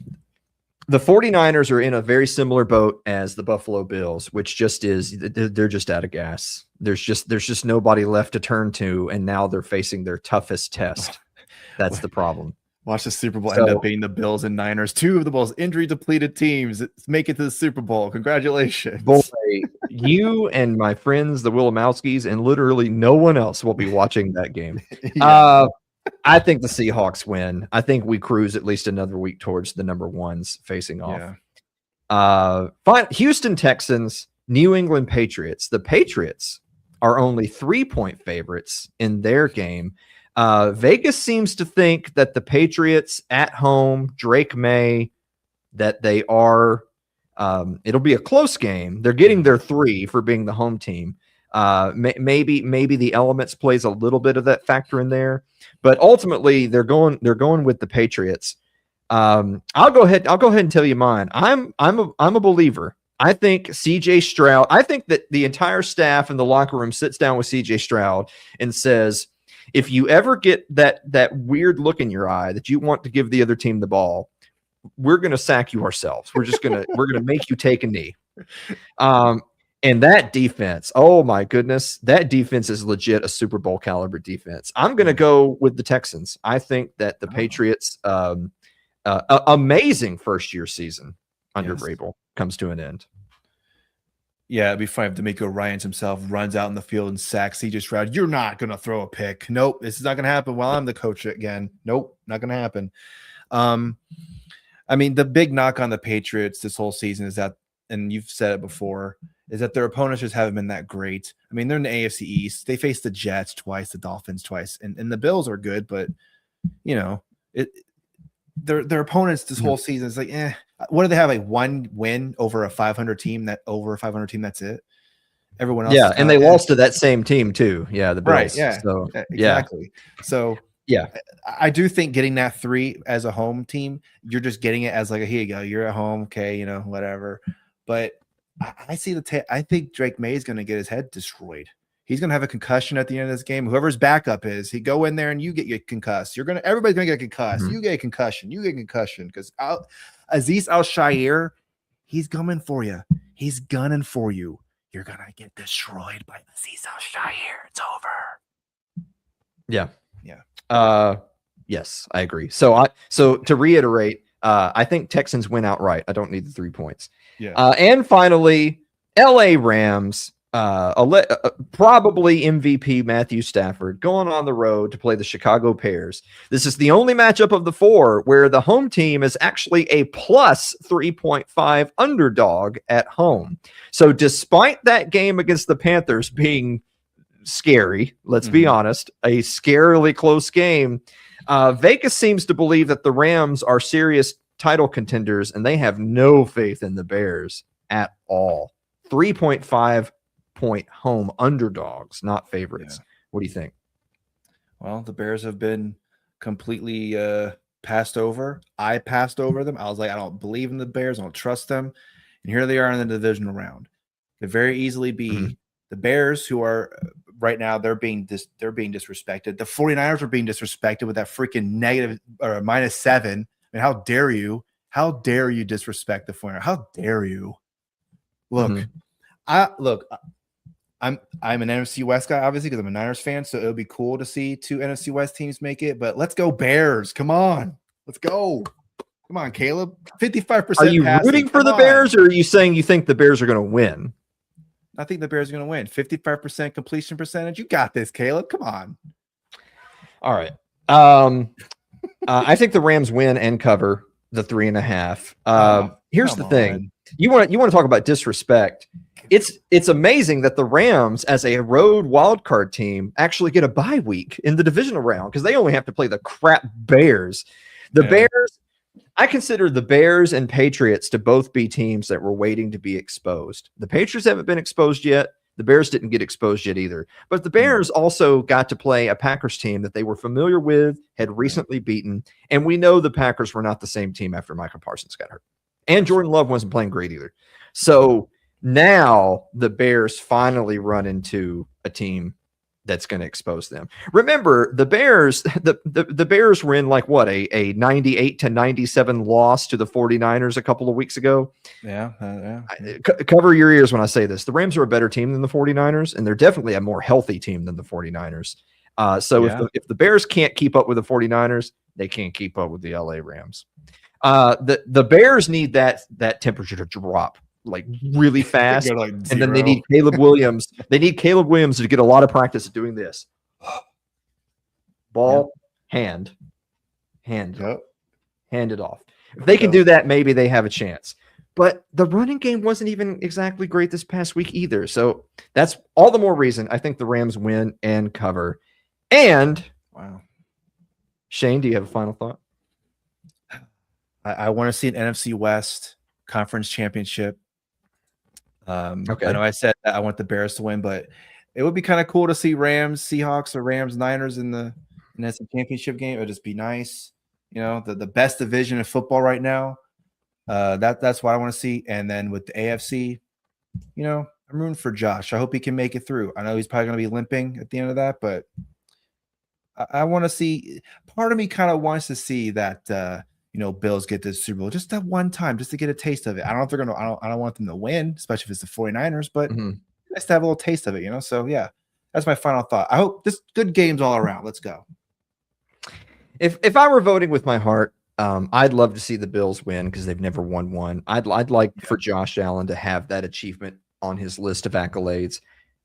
The 49ers are in a very similar boat as the Buffalo Bills, which just is they're just out of gas. There's just nobody left to turn to, and now they're facing their toughest test. That's the problem. Watch the Super Bowl end up being the Bills and Niners, 2 of the most injury-depleted teams. Make it to the Super Bowl. Congratulations. Boy, you and my friends, the Willimowskis, and literally no one else will be watching that game. I think the Seahawks win. I think we cruise at least another week towards the number 1s facing off. Houston Texans, New England Patriots. The Patriots are only 3-point favorites in their game. Vegas seems to think that the Patriots at home, Drake May, that they are, it'll be a close game. They're getting their 3 for being the home team. Maybe the elements plays a little bit of that factor in there, but ultimately they're going with the Patriots. I'll go ahead and tell you mine. I'm a believer. I think CJ Stroud, I think that the entire staff in the locker room sits down with CJ Stroud and says, if you ever get that weird look in your eye that you want to give the other team the ball, we're going to sack you ourselves. We're going to make you take a knee. And that defense, oh my goodness, that defense is legit a Super Bowl caliber defense. I'm going to go with the Texans. I think that the Patriots, amazing first year season under Vrabel comes to an end. Yeah, it'd be fine if D'Amico Ryans himself runs out in the field and sacks CJ Stroud. You're not going to throw a pick. Nope, this is not going to happen while I'm the coach again. Nope, not going to happen. I mean, the big knock on the Patriots this whole season is that, and you've said it before, is that their opponents just haven't been that great. I mean, they're in the AFC East. They faced the Jets twice, the Dolphins twice, and the Bills are good, but, you know, their opponents this whole season is like, what do they have? Like 1 win over a 500 team? That's it. Everyone else, and they lost to that same team too. Yeah, the Bills. Right. Yeah. So exactly. So yeah, I do think getting that 3 as a home team, you're just getting it as like, here you go, you're at home, okay, you know, whatever. But I see I think Drake May is going to get his head destroyed. He's going to have a concussion at the end of this game. Whoever's backup is, he go in there and you get concussed. Everybody's going to get concussed. You get a concussion. Because Azeez Al-Shaair, he's coming for you. He's gunning for you. You're going to get destroyed by Azeez Al-Shaair. It's over. Yeah. Yeah. Yes, I agree. So to reiterate, I think Texans win outright. I don't need the 3 points. Yeah. And finally, LA Rams. probably MVP Matthew Stafford going on the road to play the Chicago Bears. This is the only matchup of the 4 where the home team is actually a plus 3.5 underdog at home. So despite that game against the Panthers being scary, let's be honest, a scarily close game, Vegas seems to believe that the Rams are serious title contenders, and they have no faith in the Bears at all. 3.5 point home underdogs, not favorites. Yeah. What do you think? Well, the Bears have been completely passed over. I passed over them. I was like, I don't believe in the Bears. I don't trust them. And here they are in the divisional round. Could very easily be the Bears, who are right now, they're being disrespected. The 49ers are being disrespected with that freaking negative or -7. I mean, how dare you? How dare you disrespect the 49ers? How dare you? Look, I'm an NFC West guy, obviously, because I'm a Niners fan, so it would be cool to see 2 NFC West teams make it. But let's go Bears! Come on, let's go! Come on, Caleb. 55%. Are you rooting for the Bears, or are you saying you think the Bears are going to win? I think the Bears are going to win. 55% completion percentage. You got this, Caleb. Come on. All right. I think the Rams win and cover the 3.5. Here's the thing. You want to talk about disrespect. It's amazing that the Rams, as a road wildcard team, actually get a bye week in the divisional round because they only have to play the crap Bears. The Bears, I consider the Bears and Patriots to both be teams that were waiting to be exposed. The Patriots haven't been exposed yet. The Bears didn't get exposed yet either. But the Bears also got to play a Packers team that they were familiar with, had recently beaten, and we know the Packers were not the same team after Michael Parsons got hurt. And Jordan Love wasn't playing great either. So now the Bears finally run into a team that's going to expose them. Remember, the Bears, the Bears were in like what, a 98-97 loss to the 49ers a couple of weeks ago. Cover your ears when I say this. The Rams are a better team than the 49ers, and they're definitely a more healthy team than the 49ers. If the Bears can't keep up with the 49ers, they can't keep up with the LA Rams. The Bears need that temperature to drop like really fast, and then they need Caleb Williams. They need Caleb Williams to get a lot of practice at doing this. Ball, hand it off. If they can do that, maybe they have a chance. But the running game wasn't even exactly great this past week either. So that's all the more reason I think the Rams win and cover. And Shane, do you have a final thought? I want to see an NFC West conference championship. Okay. I know I said that I want the Bears to win, but it would be kind of cool to see Rams, Seahawks, or Rams, Niners in the NFC championship game. It would just be nice. You know, the best division of football right now. That's what I want to see. And then with the AFC, you know, I'm rooting for Josh. I hope he can make it through. I know he's probably going to be limping at the end of that, but I want to see. Part of me kind of wants to see that. Bills get this Super Bowl just that one time, just to get a taste of it. I don't know if they're gonna. I don't want them to win, especially if it's the 49ers, but nice to have a little taste of it, So yeah, that's my final thought. I hope this good games all around. Let's go. If I were voting with my heart, I'd love to see the Bills win because they've never won one. I'd like for Josh Allen to have that achievement on his list of accolades.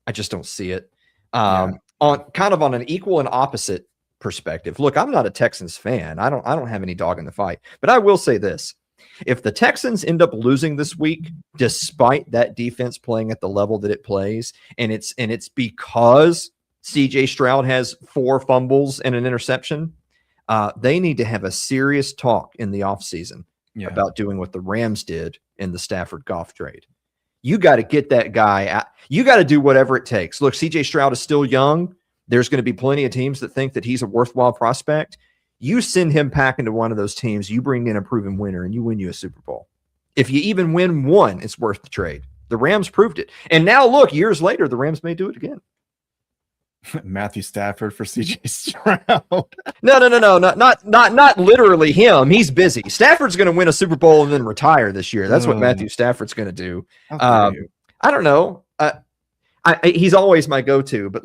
I just don't see it. On an equal and opposite perspective. Look, I'm not a Texans fan. I don't have any dog in the fight. But I will say this. If the Texans end up losing this week, despite that defense playing at the level that it plays, and it's because CJ Stroud has 4 fumbles and an interception, they need to have a serious talk in the offseason about doing what the Rams did in the Stafford Goff trade. You got to get that guy out. You got to do whatever it takes. Look, CJ Stroud is still young. There's going to be plenty of teams that think that he's a worthwhile prospect. You send him back into one of those teams, you bring in a proven winner, and you win you a Super Bowl. If you even win one, it's worth the trade. The Rams proved it. And now, look, years later, the Rams may do it again. Matthew Stafford for CJ Stroud. No. Not literally him. He's busy. Stafford's going to win a Super Bowl and then retire this year. That's what Matthew Stafford's going to do. I don't know. He's always my go-to, but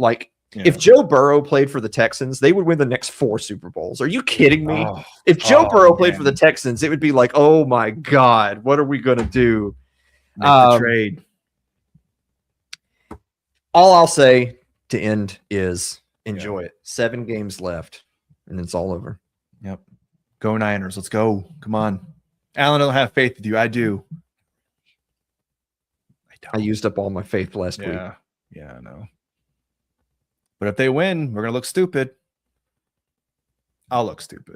if Joe Burrow played for the Texans, they would win the next 4 Super Bowls. Are you kidding me? If Joe Burrow played for the Texans, it would be like, oh my God, what are we going to do? Make the trade. All I'll say to end is enjoy it. 7 games left, and it's all over. Yep. Go Niners. Let's go. Come on. Alan, I don't have faith with you. I do. I used up all my faith last week. Yeah. Yeah, I know. But if they win, we're going to look stupid. I'll look stupid.